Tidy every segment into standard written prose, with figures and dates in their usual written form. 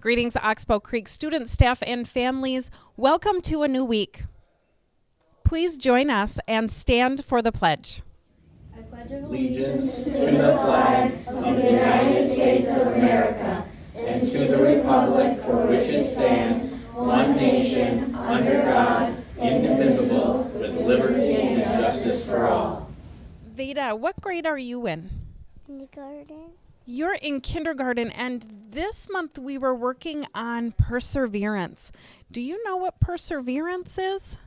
Greetings, Oxbow Creek students, staff, and families. Welcome to a new week. Please join us and stand for the pledge. I pledge allegiance to the flag of the United States of America and to the republic for which it stands, one nation, under God, indivisible, with liberty and justice for all. Veda, what grade are you in? Kindergarten. You're in kindergarten, and this month we were working on perseverance. Do you know what perseverance is?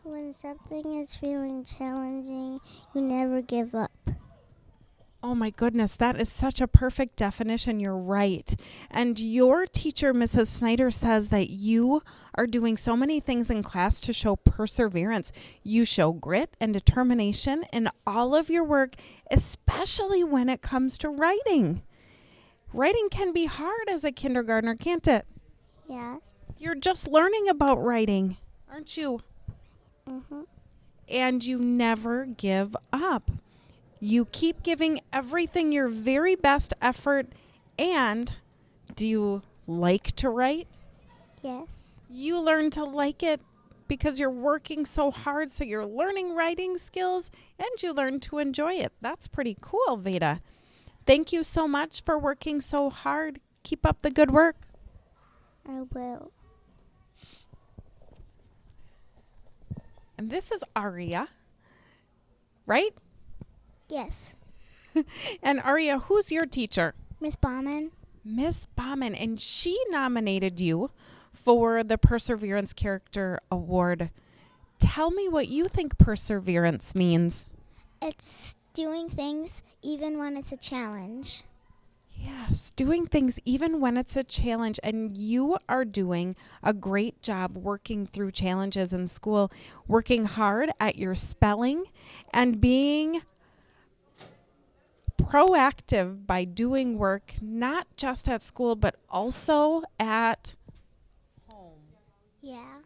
When something is feeling challenging, you never give up. Oh my goodness, that is such a perfect definition. You're right. And your teacher, Mrs. Snyder, says that you are doing so many things in class to show perseverance. You show grit and determination in all of your work, especially when it comes to writing. Writing can be hard as a kindergartner, can't it? Yes. You're just learning about writing, aren't you? Mm-hmm. And you never give up. You keep giving everything your very best effort. And do you like to write? Yes. You learn to like it because you're working so hard, so you're learning writing skills and you learn to enjoy it. That's pretty cool, Veda. Thank you so much for working so hard. Keep up the good work. I will. And this is Aria, right? Yes. And Aria, who's your teacher? Miss Bauman. Miss Bauman, and she nominated you for the Perseverance Character Award. Tell me what you think perseverance means. It's doing things even when it's a challenge. Yes, doing things even when it's a challenge, and you are doing a great job working through challenges in school, working hard at your spelling and being proactive by doing work not just at school but also at home. Yeah.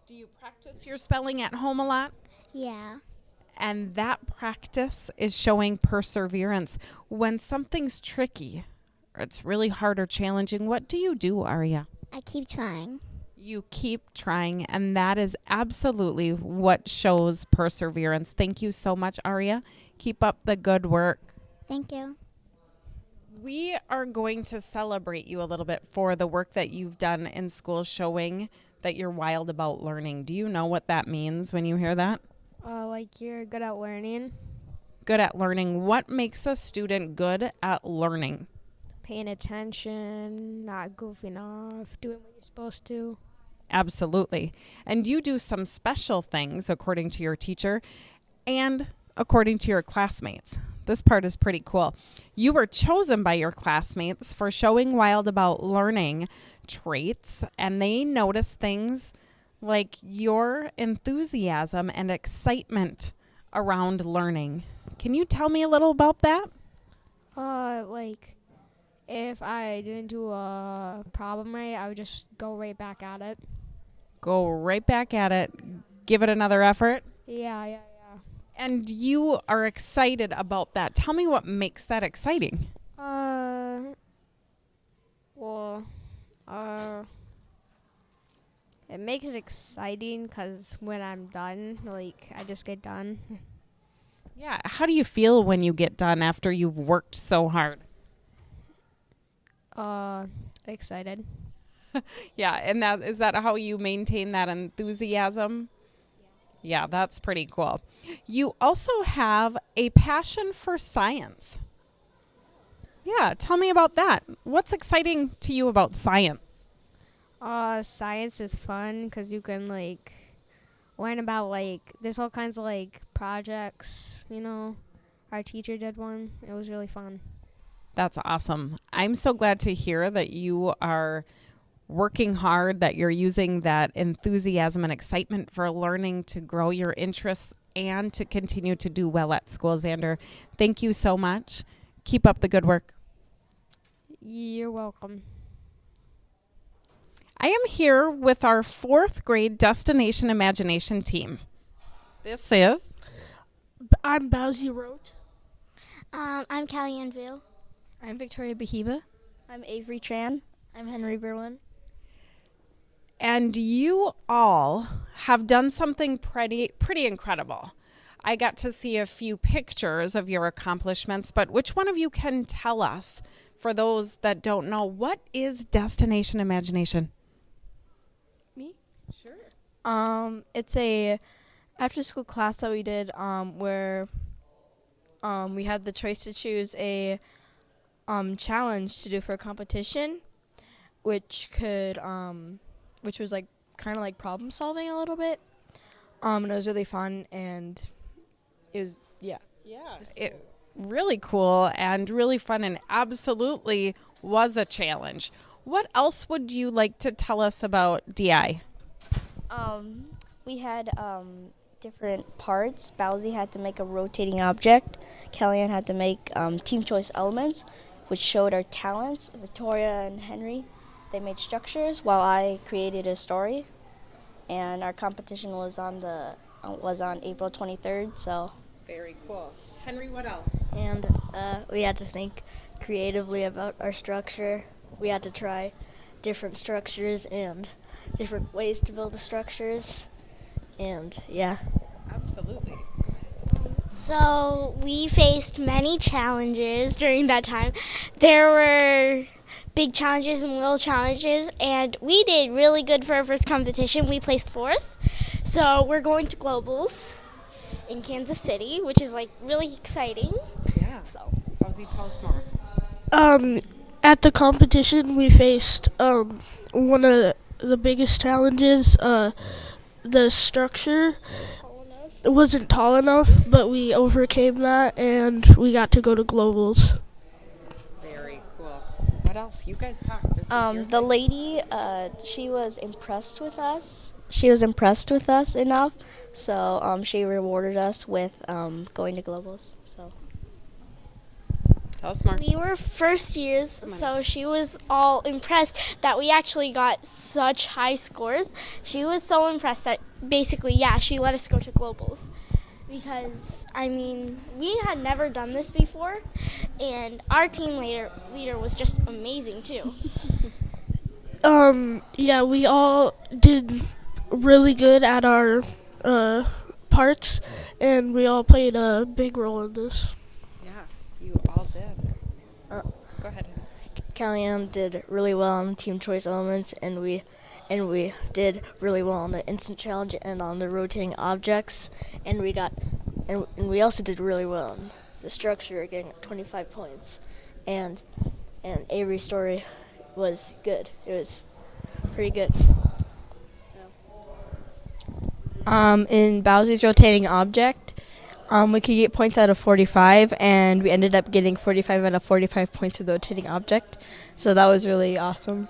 Do you practice your spelling at home a lot? Yeah. And that practice is showing perseverance. When something's tricky or it's really hard or challenging, what do you do, Aria? I keep trying. You keep trying, and that is absolutely what shows perseverance. Thank you so much, Aria. Keep up the good work. Thank you. We are going to celebrate you a little bit for the work that you've done in school, showing that you're wild about learning. Do you know what that means when you hear that? Like you're good at learning. Good at learning. What makes a student good at learning? Paying attention, not goofing off, doing what you're supposed to. Absolutely. And you do some special things according to your teacher and according to your classmates. This part is pretty cool. You were chosen by your classmates for showing wild about learning traits, and they notice things like your enthusiasm and excitement around learning. Can you tell me a little about that? Like if I didn't do a problem right, I would just go right back at it. Go right back at it. Give it another effort. Yeah. And you are excited about that. Tell me what makes that exciting. It makes it exciting because when I'm done, like, I just get done. Yeah. How do you feel when you get done after you've worked so hard? Excited. Yeah. And is that how you maintain that enthusiasm? Yeah, that's pretty cool. You also have a passion for science. Yeah, tell me about that. What's exciting to you about science? Science is fun because you can, like, learn about, like, there's all kinds of, like, projects, you know. Our teacher did one. It was really fun. That's awesome. I'm so glad to hear that you are working hard, that you're using that enthusiasm and excitement for learning to grow your interests and to continue to do well at school, Xander. Thank you so much. Keep up the good work. You're welcome. I am here with our 4th grade Destination Imagination team. This is... I'm Bowsy Roach. I'm Callie Anville. I'm Victoria Bahiba. I'm Avery Tran. I'm Henry Berwin. And you all have done something pretty incredible. I got to see a few pictures of your accomplishments, but which one of you can tell us, for those that don't know, what is Destination Imagination? Me? Sure. It's a after-school class that we did where we had the choice to choose a challenge to do for a competition, which was like kind of like problem solving a little bit. And it was really fun, and it was Really cool and really fun, and absolutely was a challenge. What else would you like to tell us about DI? We had different parts. Bowsy had to make a rotating object. Kellyanne had to make team choice elements, which showed our talents. Victoria and Henry, they made structures, while I created a story. And our competition was on April 23rd. So Very cool. Henry, what else? And we had to think creatively about our structure. We had to try different structures and different ways to build the structures. And yeah. Absolutely. So we faced many challenges during that time. There were big challenges and little challenges, and we did really good for our first competition. We placed 4th. So we're going to Globals in Kansas City, which is like really exciting. Yeah. So Rosie, tell us more. At the competition, we faced one of the biggest challenges. The structure wasn't tall enough, but we overcame that, and we got to go to Globals. Very cool. What else? You guys talk. This is your the thing. lady, she was impressed with us. She was impressed with us enough, so she rewarded us with going to Globals. So Tell us more. we were first years, so she was all impressed that we actually got such high scores. She was so impressed that basically, she let us go to Globals. Because, I mean, we had never done this before, and our team leader was just amazing, too. We all did really good at our parts, and we all played a big role in this. Yeah, you all did. Go ahead. Kellyanne did really well on the team choice elements, and we did really well on the instant challenge and on the rotating objects, and we also did really well on the structure, getting 25 points, and Avery's story was good. It was pretty good. In Bowsy's rotating object, we could get points out of 45, and we ended up getting 45 out of 45 points for the rotating object. So that was really awesome.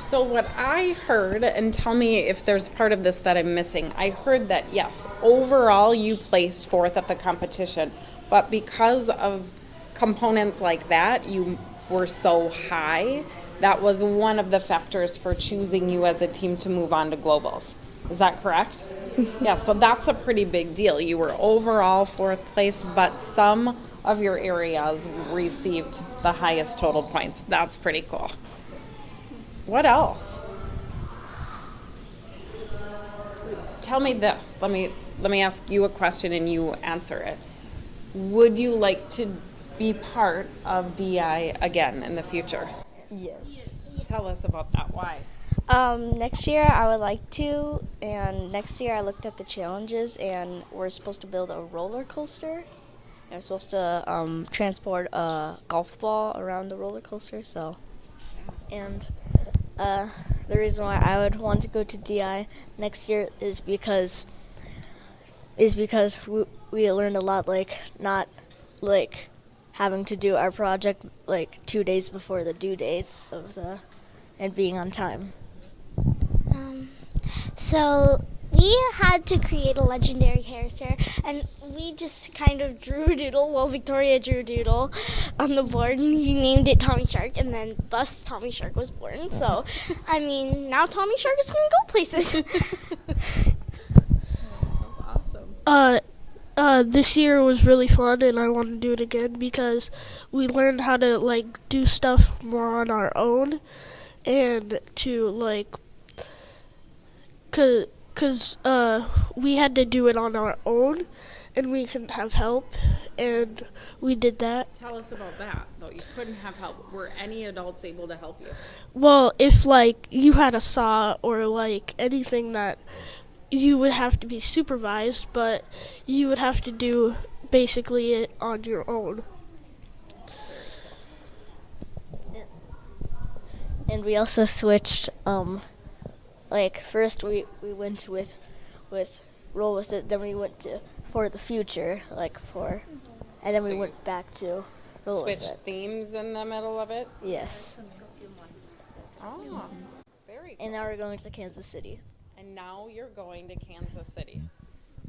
So what I heard, and tell me if there's part of this that I'm missing, I heard that, yes, overall you placed 4th at the competition, but because of components like that, you were so high, that was one of the factors for choosing you as a team to move on to Globals. Is that correct? Yeah, so that's a pretty big deal. You were overall 4th place, but some of your areas received the highest total points. That's pretty cool. What else? Tell me this. Let me ask you a question and you answer it. Would you like to be part of DI again in the future? yes. Tell us about that. Why? Next year I would like to, and next year I looked at the challenges, and we're supposed to build a roller coaster. And we're supposed to transport a golf ball around the roller coaster. So, And the reason why I would want to go to DI next year is because we learned a lot, like not like having to do our project like 2 days before the due date and being on time. So we had to create a legendary character, and we just kind of drew Doodle. Well, Victoria drew Doodle on the board, and he named it Tommy Shark, and then thus Tommy Shark was born. So, I mean, now Tommy Shark is going to go places. Awesome. this year was really fun, and I want to do it again because we learned how to like do stuff more on our own, and to like, cause we had to do it on our own, and we couldn't have help, and we did that. Tell us about that, though. You couldn't have help. Were any adults able to help you? Well, if like you had a saw or like anything that you would have to be supervised, but you would have to do basically it on your own. And we also switched. Like first we went with roll with it. Then we went to for the future, and then So we you went back to roll Switch with it. themes in the middle of it? Yes. Oh, very cool. And now we're going to Kansas City. And now you're going to Kansas City.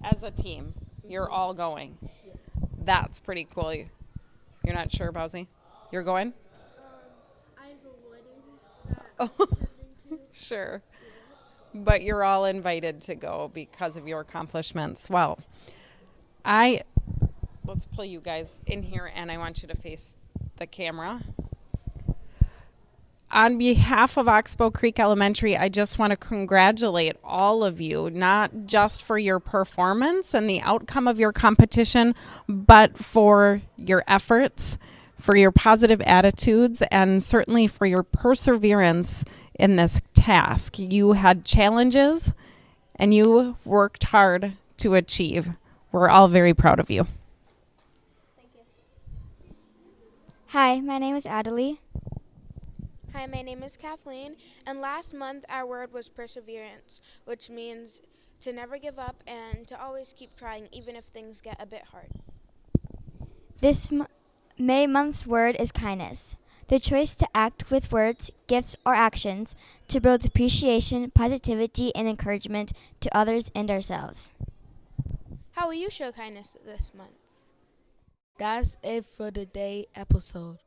As a team, you're all going. Yes. That's pretty cool. You're not sure, Bowsy? You're going? I have a wedding. Oh, sure. But you're all invited to go because of your accomplishments. Well, let's pull you guys in here, and I want you to face the camera. On behalf of Oxbow Creek Elementary, I just want to congratulate all of you, not just for your performance and the outcome of your competition, but for your efforts, for your positive attitudes, and certainly for your perseverance in this task. You had challenges, and you worked hard to achieve. We're all very proud of you. Thank you. Hi, my name is Adelie. Hi, my name is Kathleen, and last month our word was perseverance, which means to never give up and to always keep trying even if things get a bit hard. This May month's word is kindness. The choice to act with words, gifts, or actions to build appreciation, positivity, and encouragement to others and ourselves. How will you show kindness this month? That's it for the day episode.